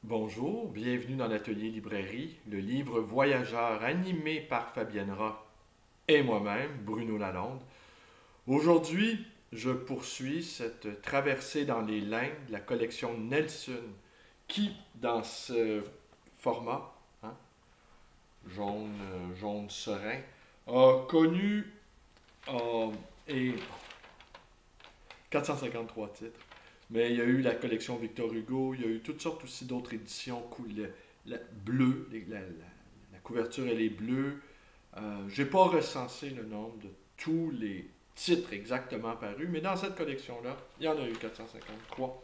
Bonjour, bienvenue dans l'atelier librairie, le livre voyageur animé par Fabienne Rock et moi-même, Bruno Lalonde. Aujourd'hui, je poursuis cette traversée dans les Landes de la collection Nelson, qui, dans ce format, hein, jaune serein, a connu euh, et 453 titres. Mais il y a eu la collection Victor Hugo, il y a eu toutes sortes aussi d'autres éditions bleues, la couverture elle est bleue. J'ai pas recensé le nombre de tous les titres exactement parus, mais dans cette collection-là, il y en a eu 453.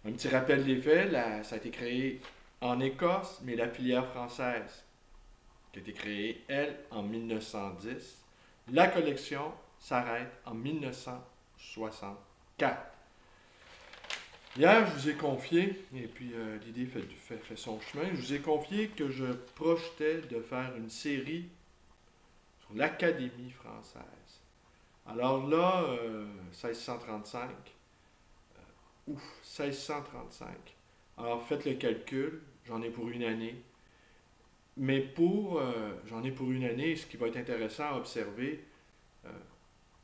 Un petit rappel des faits, ça a été créé en Écosse, mais la filière française, qui a été créée, elle, en 1910. La collection s'arrête en 1964. Hier, je vous ai confié, et puis l'idée fait son chemin, je vous ai confié que je projetais de faire une série sur l'Académie française. Alors là, 1635, ouf, 1635. Alors faites le calcul, j'en ai pour une année. Mais j'en ai pour une année, ce qui va être intéressant à observer, euh,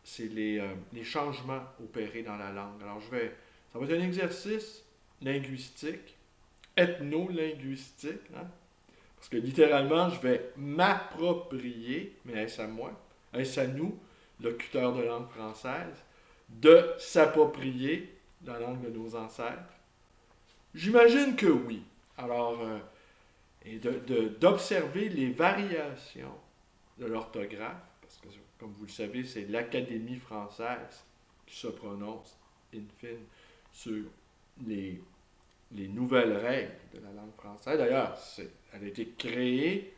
c'est les changements opérés dans la langue. Ça va être un exercice linguistique, ethno-linguistique, hein? Parce que littéralement, je vais m'approprier, mais est-ce à moi, est-ce à nous, locuteurs de langue française, de s'approprier la langue de nos ancêtres? J'imagine que oui. Alors, et d'observer les variations de l'orthographe, parce que, comme vous le savez, c'est l'Académie française qui se prononce, in fine, sur les, les nouvelles règles de la langue française. D'ailleurs, elle a été créée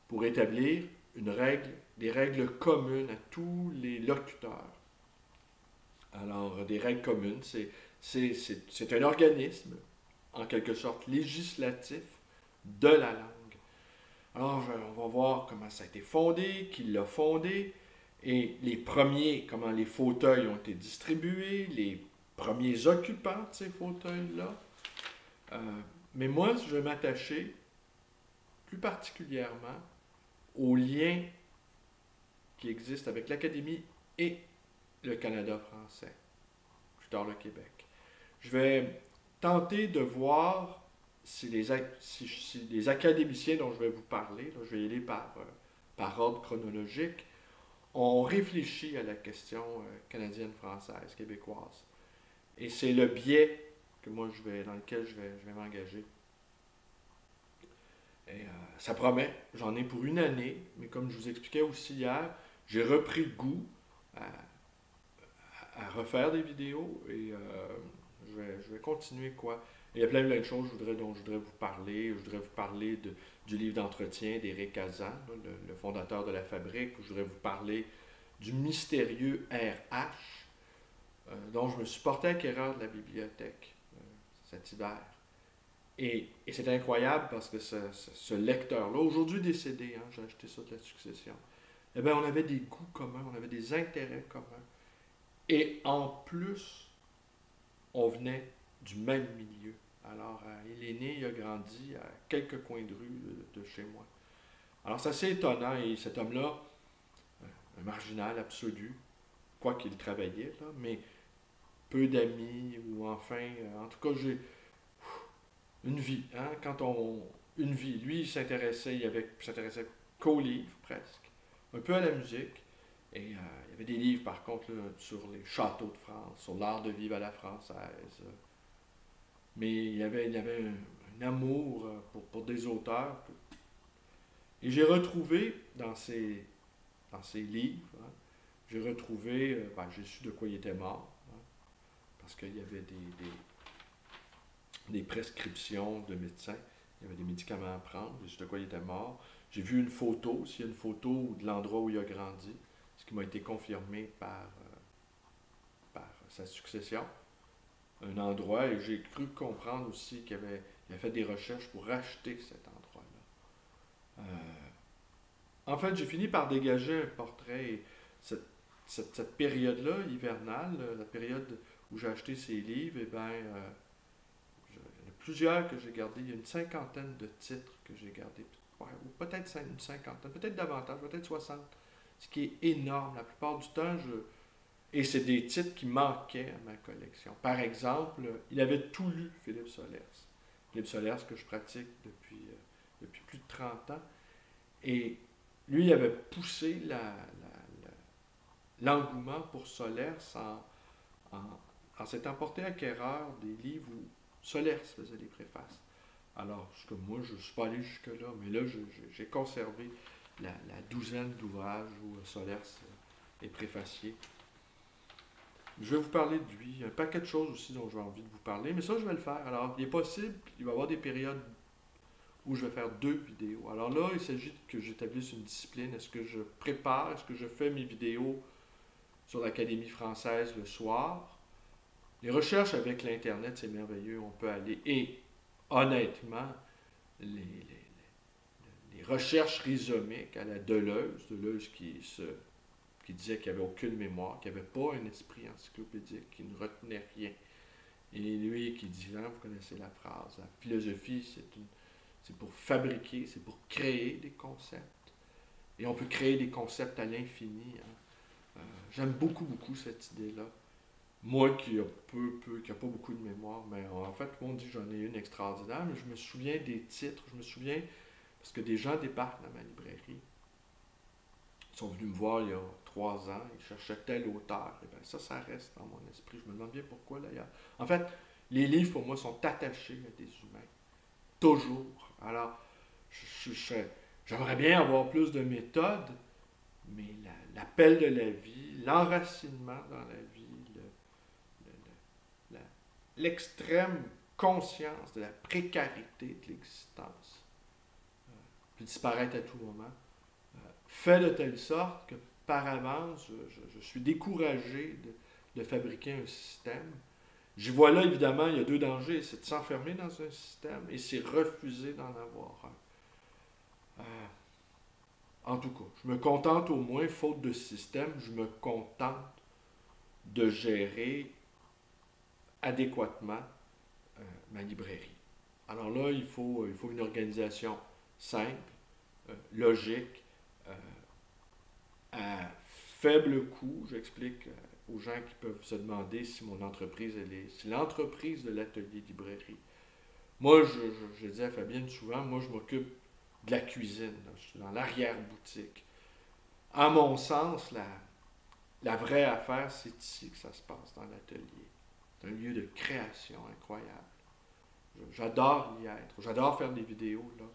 pour établir des règles communes à tous les locuteurs. Alors, des règles communes, c'est un organisme, en quelque sorte, législatif de la langue. Alors, on va voir comment ça a été fondé, qui l'a fondé, et les premiers, comment les fauteuils ont été distribués, les premiers occupants de ces fauteuils-là. Euh, mais moi, je vais m'attacher plus particulièrement aux liens qui existent avec l'Académie et le Canada français, plus tard le Québec. Je vais tenter de voir si les académiciens dont je vais vous parler, là, je vais y aller par ordre chronologique, ont réfléchi à la question canadienne, française, québécoise. Et c'est le biais dans lequel je vais m'engager. Et ça promet, j'en ai pour une année, mais comme je vous expliquais aussi hier, j'ai repris goût à, à refaire des vidéos et je vais continuer quoi. Il y a plein de choses dont je voudrais vous parler. Je voudrais vous parler du livre d'entretien d'Éric Kazan, le fondateur de la Fabrique. Je voudrais vous parler du mystérieux RH, dont je me suis porté acquéreur de la bibliothèque cet hiver. Et c'est incroyable parce que ce lecteur-là, aujourd'hui décédé, hein, j'ai acheté ça de la succession, eh bien, on avait des goûts communs, on avait des intérêts communs. Et en plus, on venait du même milieu. Alors, il est né, il a grandi à quelques coins de rue de chez moi. Alors, c'est assez étonnant. Et cet homme-là, un marginal absolu, quoi qu'il travaillait, là, mais peu d'amis, ou enfin, en tout cas, j'ai une vie. Hein, une vie. Lui, il s'intéressait qu'aux livres, presque. Un peu à la musique. Et il y avait des livres, par contre, là, sur les châteaux de France, sur l'art de vivre à la française. Mais il avait un amour pour des auteurs. Et j'ai retrouvé dans ses livres, hein, j'ai retrouvé, j'ai su de quoi il était mort, hein, parce qu'il y avait des prescriptions de médecins, il y avait des médicaments à prendre, j'ai su de quoi il était mort. J'ai vu une photo, s'il y a une photo de l'endroit où il a grandi, ce qui m'a été confirmé par sa succession. Un endroit, et j'ai cru comprendre aussi il a fait des recherches pour racheter cet endroit-là. En fait, j'ai fini par dégager un portrait. Et cette période-là, hivernale, la période où j'ai acheté ces livres, eh bien, plusieurs que j'ai gardés. Il y a une cinquantaine de titres que j'ai gardés. Ouais, ou peut-être une cinquantaine, peut-être davantage, peut-être 60. Ce qui est énorme. La plupart du temps, et c'est des titres qui manquaient à ma collection. Par exemple, il avait tout lu, Philippe Solers. Philippe Solers que je pratique depuis plus de 30 ans. Et lui, il avait poussé l'engouement pour Solers en s'étant porté acquéreur des livres où Solers faisait les préfaces. Alors, comme moi, je ne suis pas allé jusque-là, mais là, j'ai conservé la douzaine d'ouvrages où Solers est préfacié. Je vais vous parler de lui. Il y a un paquet de choses aussi dont j'ai envie de vous parler, mais ça, je vais le faire. Alors, il est possible, il va y avoir des périodes où je vais faire 2 vidéos. Alors là, il s'agit que j'établisse une discipline. Est-ce que je prépare, est-ce que je fais mes vidéos sur l'Académie française le soir? Les recherches avec l'Internet, c'est merveilleux. On peut aller. Et honnêtement, les recherches rhizomiques à la Deleuze qui disait qu'il n'y avait aucune mémoire, qu'il n'y avait pas un esprit encyclopédique, qui ne retenait rien. Et lui qui dit, hein, vous connaissez la phrase, la philosophie, c'est pour fabriquer, c'est pour créer des concepts. Et on peut créer des concepts à l'infini. Hein. J'aime beaucoup cette idée-là. Moi qui n'a pas beaucoup de mémoire, mais en fait, on dit que j'en ai une extraordinaire, mais je me souviens des titres, je me souviens, parce que des gens débarquent dans ma librairie. Ils sont venus me voir il y a 3 ans, ils cherchaient tel auteur, et bien ça reste dans mon esprit. Je me demande bien pourquoi d'ailleurs. En fait, les livres pour moi sont attachés à des humains. Toujours. Alors, j'aimerais bien avoir plus de méthodes, mais l'appel de la vie, l'enracinement dans la vie, l'extrême conscience de la précarité de l'existence, peut disparaître à tout moment, fait de telle sorte que par avance, je suis découragé de fabriquer un système. J'y vois là, évidemment, il y a 2 dangers. C'est de s'enfermer dans un système et c'est refuser d'en avoir un. En tout cas, je me contente au moins, faute de système, je me contente de gérer adéquatement ma librairie. Alors là, il faut une organisation simple, logique, à faible coût. J'explique aux gens qui peuvent se demander si mon entreprise, si l'entreprise de l'atelier librairie. Moi, je dis à Fabienne souvent, moi je m'occupe de la cuisine, là, je suis dans l'arrière-boutique. À mon sens, la vraie affaire, c'est ici que ça se passe, dans l'atelier. C'est un lieu de création incroyable. J'adore y être, j'adore faire des vidéos, là.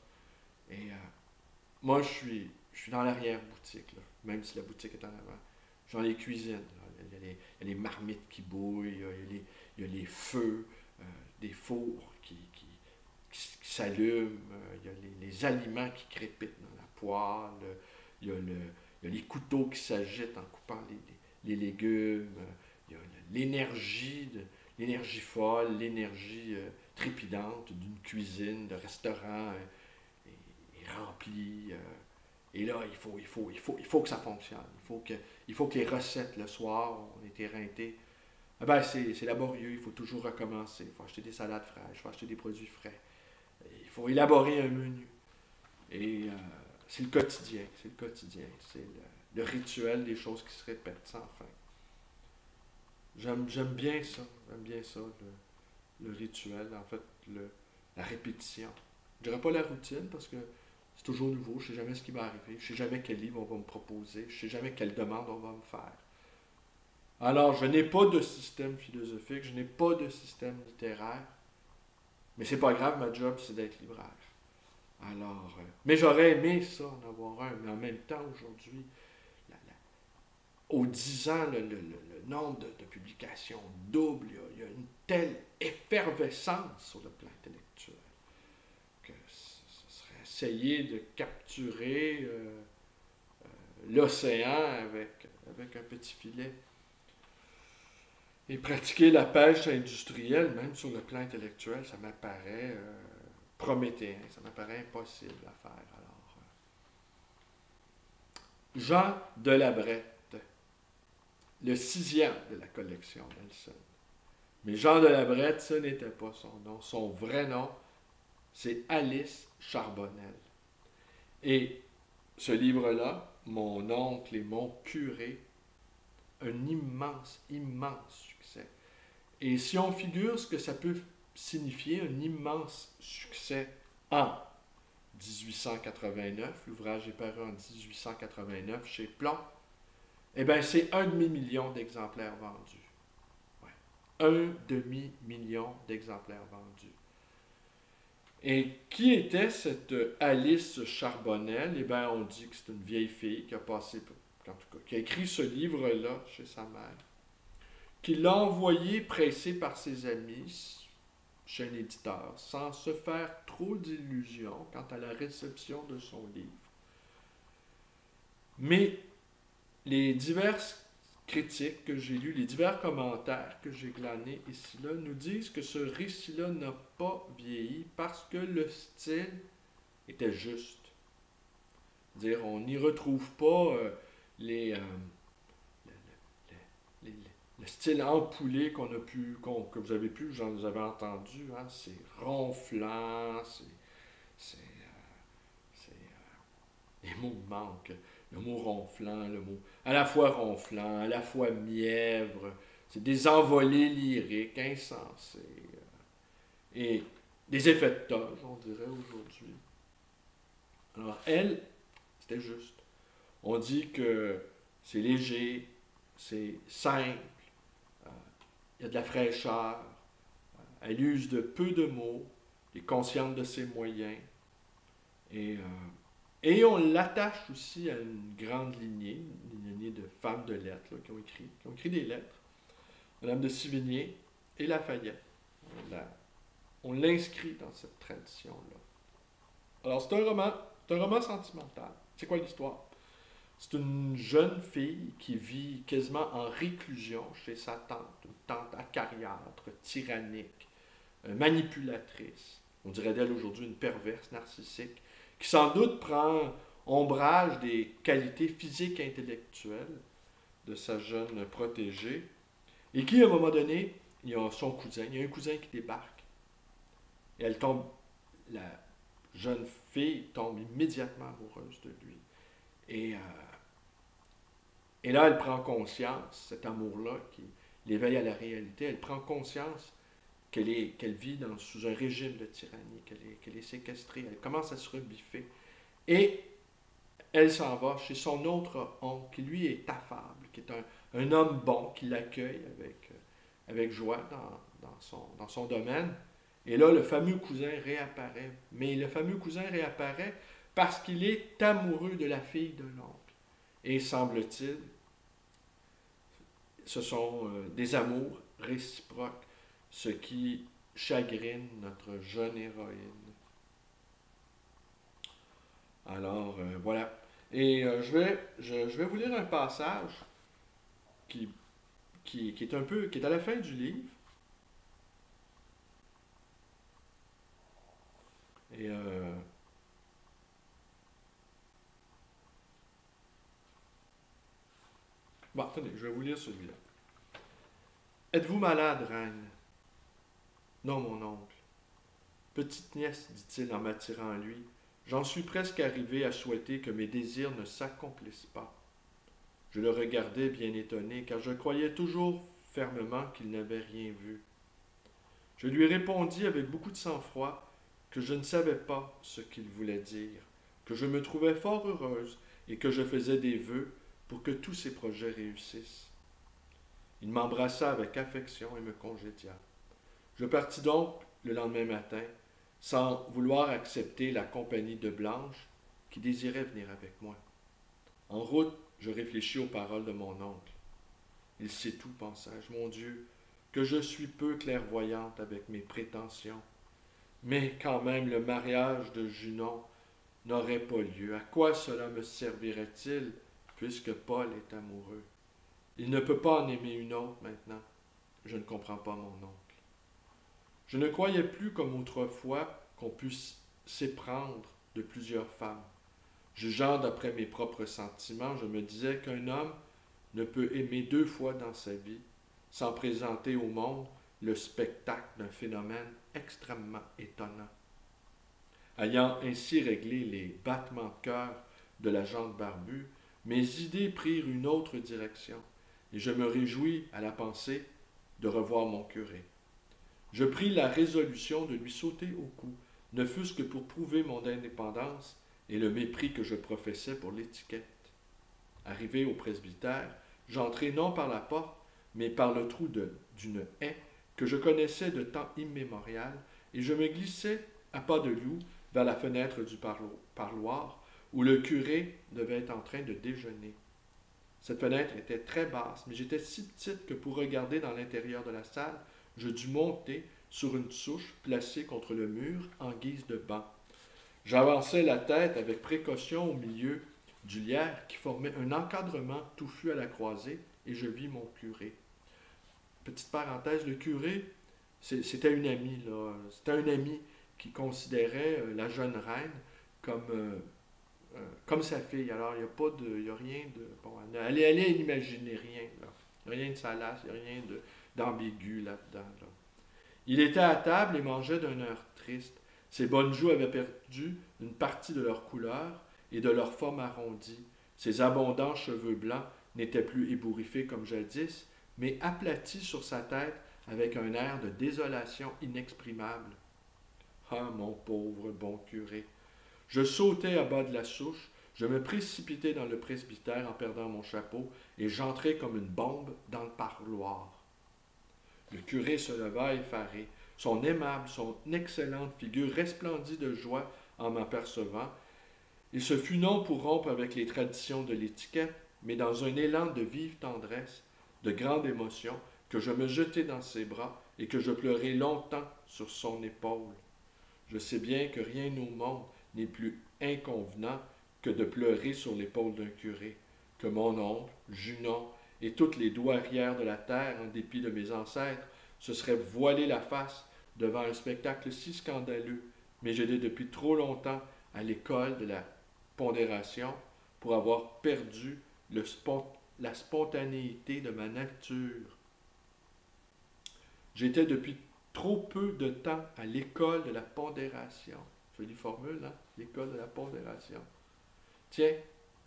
Et moi, je suis dans l'arrière-boutique, là, même si la boutique est en avant. Je suis dans les cuisines, là. Il y a les marmites qui bouillent, il y a les feux, des fours qui s'allument, il y a les aliments qui crépitent dans la poêle, il y a les couteaux qui s'agitent en coupant les légumes, il y a l'énergie folle, l'énergie trépidante d'une cuisine, de restaurant rempli. Et là, il faut que ça fonctionne. Il faut que les recettes le soir, on est éreintés. Ah ben, c'est laborieux, il faut toujours recommencer. Il faut acheter des salades fraîches, il faut acheter des produits frais. Il faut élaborer un menu. Et c'est le quotidien, c'est le rituel des choses qui se répètent sans fin. J'aime bien ça, le rituel, en fait, la répétition. Je dirais pas la routine, parce que c'est toujours nouveau, je ne sais jamais ce qui va arriver, je ne sais jamais quel livre on va me proposer, je ne sais jamais quelle demande on va me faire. Alors, je n'ai pas de système philosophique, je n'ai pas de système littéraire, mais c'est pas grave, ma job, c'est d'être libraire. Alors, mais j'aurais aimé ça, en avoir un, mais en même temps, aujourd'hui, aux 10 ans, le nombre de publications double, il y a une telle effervescence sur le plan intellectuel que ce serait essayer de capturer l'océan avec un petit filet. Et pratiquer la pêche industrielle, même sur le plan intellectuel, ça m'apparaît prométhéen, ça m'apparaît impossible à faire. Alors, Jean Delabrette, le 6e de la collection Nelson. Mais Jean de la Brette, ce n'était pas son nom. Son vrai nom, c'est Alice Charbonnel. Et ce livre-là, mon oncle et mon curé, un immense, immense succès. Et si on figure ce que ça peut signifier, un immense succès en 1889, l'ouvrage est paru en 1889 chez Plomb, eh bien, c'est 1,5 million d'exemplaires vendus. Ouais. 1,5 million d'exemplaires vendus. Et qui était cette Alice Charbonnel? Eh bien, on dit que c'est une vieille fille qui a passé, en tout cas, qui a écrit ce livre-là chez sa mère, qui l'a envoyé pressé par ses amis chez un éditeur, sans se faire trop d'illusions quant à la réception de son livre. Mais les diverses critiques que j'ai lues, les divers commentaires que j'ai glanés ici là, nous disent que ce récit-là n'a pas vieilli parce que le style était juste. C'est-à-dire, on n'y retrouve pas les, les, le style ampoulé que vous avez pu, j'en vous avez entendu, hein, c'est ronflant, les mots me manquent. Le mot ronflant, le mot à la fois ronflant, à la fois mièvre, c'est des envolées lyriques insensées et des effets de toge, on dirait aujourd'hui. Alors elle, c'était juste. On dit que c'est léger, c'est simple, il y a de la fraîcheur, elle use de peu de mots, est consciente de ses moyens, et, et on l'attache aussi à une grande lignée, une lignée de femmes de lettres là, qui ont écrit des lettres, Madame de Sévigné et Lafayette. On l'inscrit dans cette tradition-là. Alors c'est un roman sentimental. C'est quoi l'histoire? C'est une jeune fille qui vit quasiment en réclusion chez sa tante, une tante acariâtre, tyrannique, manipulatrice. On dirait d'elle aujourd'hui une perverse narcissique, qui sans doute prend ombrage des qualités physiques et intellectuelles de sa jeune protégée, et qui, à un moment donné, il y a son cousin, il y a un cousin qui débarque, et la jeune fille tombe immédiatement amoureuse de lui. Et là, elle prend conscience, cet amour-là qui l'éveille à la réalité, elle prend conscience qu'elle vit sous un régime de tyrannie, qu'elle est séquestrée, elle commence à se rebiffer. Et elle s'en va chez son autre oncle, qui lui est affable, qui est un homme bon, qui l'accueille avec joie dans son domaine. Et là, le fameux cousin réapparaît. Mais le fameux cousin réapparaît parce qu'il est amoureux de la fille de l'oncle. Et semble-t-il, ce sont des amours réciproques, ce qui chagrine notre jeune héroïne. Alors, voilà. Et je vais vous lire un passage qui est qui est à la fin du livre. Et bon, attendez, je vais vous lire celui-là. Êtes-vous malade, reine? Non, mon oncle. Petite nièce, dit-il en m'attirant à lui, j'en suis presque arrivé à souhaiter que mes désirs ne s'accomplissent pas. Je le regardais bien étonné, car je croyais toujours fermement qu'il n'avait rien vu. Je lui répondis avec beaucoup de sang-froid que je ne savais pas ce qu'il voulait dire, que je me trouvais fort heureuse et que je faisais des vœux pour que tous ses projets réussissent. Il m'embrassa avec affection et me congédia. Je partis donc le lendemain matin, sans vouloir accepter la compagnie de Blanche, qui désirait venir avec moi. En route, je réfléchis aux paroles de mon oncle. Il sait tout, pensai-je, mon Dieu, que je suis peu clairvoyante avec mes prétentions. Mais quand même, le mariage de Junon n'aurait pas lieu. À quoi cela me servirait-il, puisque Paul est amoureux? Il ne peut pas en aimer une autre maintenant. Je ne comprends pas mon oncle. Je ne croyais plus comme autrefois qu'on puisse s'éprendre de plusieurs femmes. Jugeant d'après mes propres sentiments, je me disais qu'un homme ne peut aimer 2 fois dans sa vie, sans présenter au monde le spectacle d'un phénomène extrêmement étonnant. Ayant ainsi réglé les battements de cœur de la gente barbue, mes idées prirent une autre direction, et je me réjouis à la pensée de revoir mon curé. Je pris la résolution de lui sauter au cou, ne fût-ce que pour prouver mon indépendance et le mépris que je professais pour l'étiquette. Arrivé au presbytère, j'entrai non par la porte, mais par le trou d'une haie que je connaissais de temps immémorial, et je me glissai à pas de loup vers la fenêtre du parloir, où le curé devait être en train de déjeuner. Cette fenêtre était très basse, mais j'étais si petite que pour regarder dans l'intérieur de la salle, je dus monter sur une souche placée contre le mur en guise de banc. J'avançai la tête avec précaution au milieu du lierre qui formait un encadrement touffu à la croisée, et je vis mon curé. Petite parenthèse, le curé, c'était une amie, là. C'était un ami qui considérait la jeune reine comme sa fille. Alors, il y a rien de... Bon, elle n'imaginait rien, là. Il n'y a rien de salace, il n'y a rien d'ambigu là-dedans, là. Il était à table et mangeait d'un air triste. Ses bonnes joues avaient perdu une partie de leur couleur et de leur forme arrondie. Ses abondants cheveux blancs n'étaient plus ébouriffés comme jadis, mais aplatis sur sa tête avec un air de désolation inexprimable. Ah, mon pauvre bon curé! Je sautai à bas de la souche, je me précipitai dans le presbytère en perdant mon chapeau, et j'entrai comme une bombe dans le parloir. Le curé se leva effaré. Son aimable, son excellente figure resplendit de joie en m'apercevant, et ce fut non pour rompre avec les traditions de l'étiquette, mais dans un élan de vive tendresse, de grande émotion, que je me jetai dans ses bras et que je pleurai longtemps sur son épaule. Je sais bien que rien au monde n'est plus inconvenant que de pleurer sur l'épaule d'un curé, que mon oncle, Junon, et toutes les douairières de la terre, en dépit de mes ancêtres, se seraient voilé la face devant un spectacle si scandaleux, mais j'étais depuis trop longtemps à l'école de la pondération pour avoir perdu la spontanéité de ma nature. J'étais depuis trop peu de temps à l'école de la pondération. Jolie formule, hein? L'école de la pondération. Tiens,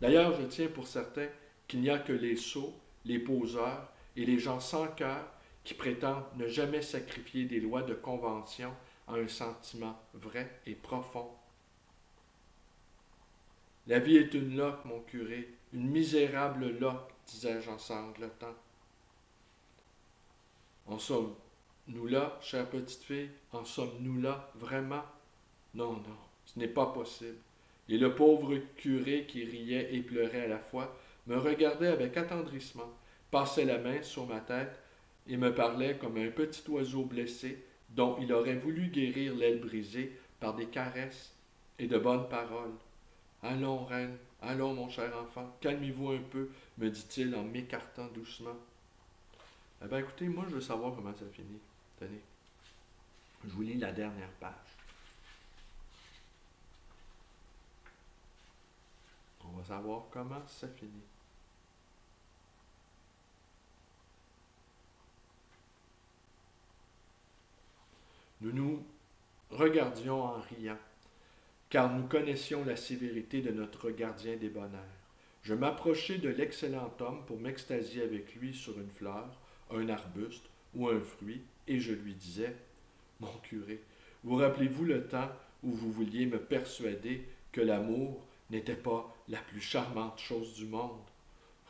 d'ailleurs, je tiens pour certain qu'il n'y a que les sots, les poseurs et les gens sans cœur qui prétendent ne jamais sacrifier des lois de convention à un sentiment vrai et profond. La vie est une loque, mon curé, une misérable loque, disais-je en sanglotant. En sommes-nous là, chère petite fille? En sommes-nous là, vraiment? Non, non, ce n'est pas possible. Et le pauvre curé qui riait et pleurait à la fois me regardait avec attendrissement, passait la main sur ma tête et me parlait comme un petit oiseau blessé dont il aurait voulu guérir l'aile brisée par des caresses et de bonnes paroles. Allons, reine, allons, mon cher enfant, calmez-vous un peu, me dit-il en m'écartant doucement. Eh bien, écoutez, moi, je veux savoir comment ça finit. Tenez, je vous lis la dernière page. On va savoir comment ça finit. Nous nous regardions en riant, car nous connaissions la sévérité de notre gardien des bonheurs. Je m'approchai de l'excellent homme pour m'extasier avec lui sur une fleur, un arbuste ou un fruit, et je lui disais, « Mon curé, vous rappelez-vous le temps où vous vouliez me persuader que l'amour n'était pas la plus charmante chose du monde?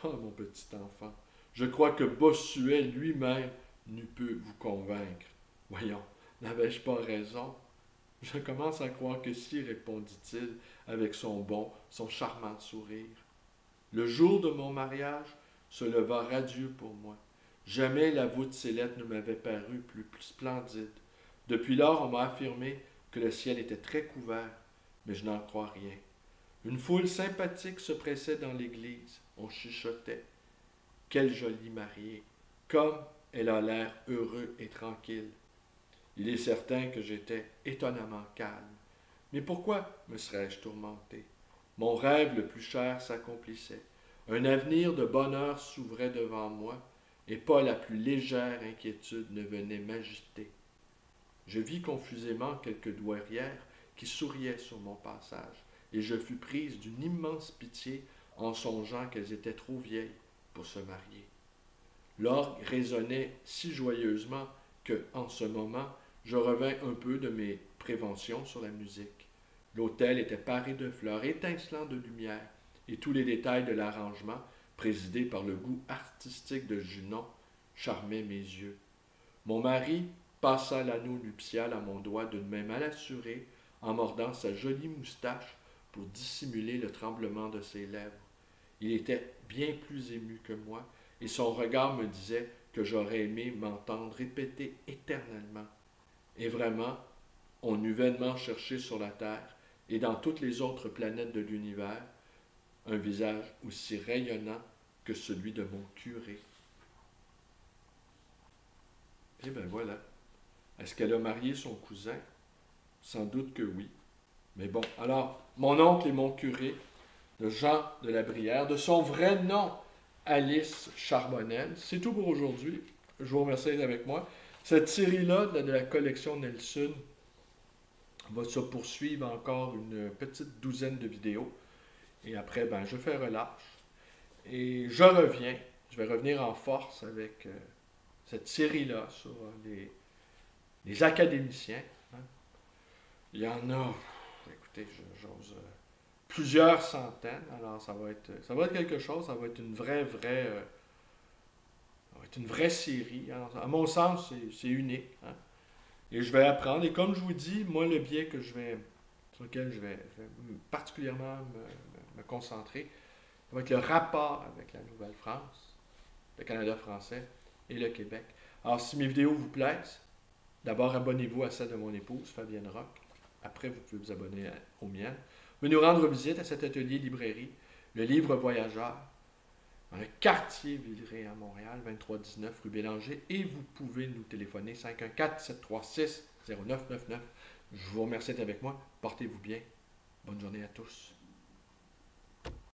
Oh, mon petit enfant, je crois que Bossuet lui-même n'eût pu vous convaincre. Voyons, n'avais-je pas raison? Je commence à croire que si, répondit-il avec son charmant sourire. Le jour de mon mariage se leva radieux pour moi. Jamais la voûte céleste ne m'avait paru plus splendide. Depuis lors, on m'a affirmé que le ciel était très couvert, mais je n'en crois rien. Une foule sympathique se pressait dans l'église. On chuchotait. Quelle jolie mariée! Comme elle a l'air heureux et tranquille. Il est certain que j'étais étonnamment calme. Mais pourquoi me serais-je tourmenté? Mon rêve le plus cher s'accomplissait. Un avenir de bonheur s'ouvrait devant moi, et pas la plus légère inquiétude ne venait m'agiter. Je vis confusément quelques douairières qui souriaient sur mon passage, et je fus prise d'une immense pitié en songeant qu'elles étaient trop vieilles pour se marier. L'orgue résonnait si joyeusement que, en ce moment, je revins un peu de mes préventions sur la musique. L'hôtel était paré de fleurs étincelant de lumière, et tous les détails de l'arrangement, présidés par le goût artistique de Junon, charmaient mes yeux. Mon mari passa l'anneau nuptial à mon doigt d'une main mal assurée, en mordant sa jolie moustache pour dissimuler le tremblement de ses lèvres. Il était bien plus ému que moi, et son regard me disait que j'aurais aimé m'entendre répéter éternellement. Et vraiment, on eût vainement cherché sur la Terre et dans toutes les autres planètes de l'univers un visage aussi rayonnant que celui de mon curé. Et bien voilà. Est-ce qu'elle a marié son cousin? Sans doute que oui. Mais bon, alors, mon oncle et mon curé, de Jean de la Brière, de son vrai nom, Alice Charbonnel. C'est tout pour aujourd'hui. Je vous remercie d'être avec moi. Cette série-là de la collection Nelson va se poursuivre encore une petite douzaine de vidéos. Et après, ben, je fais relâche. Et je reviens. Je vais revenir en force avec cette série-là sur les académiciens. Hein. Il y en a, écoutez, j'ose plusieurs centaines. Alors, ça va être quelque chose. Ça va être une vraie ça va être une vraie série. Hein. À mon sens, c'est unique. Hein. Et je vais apprendre. Et comme je vous dis, moi, le biais sur lequel je vais particulièrement me concentrer, ça va être le rapport avec la Nouvelle-France, le Canada français et le Québec. Alors, si mes vidéos vous plaisent, d'abord abonnez-vous à celle de mon épouse, Fabienne Roch. Après, vous pouvez vous abonner aux miennes. Vous pouvez nous rendre visite à cet atelier librairie, le Livre Voyageur, dans le quartier Villeray à Montréal, 2319 rue Bélanger, et vous pouvez nous téléphoner 514-736-0999. Je vous remercie d'être avec moi. Portez-vous bien. Bonne journée à tous.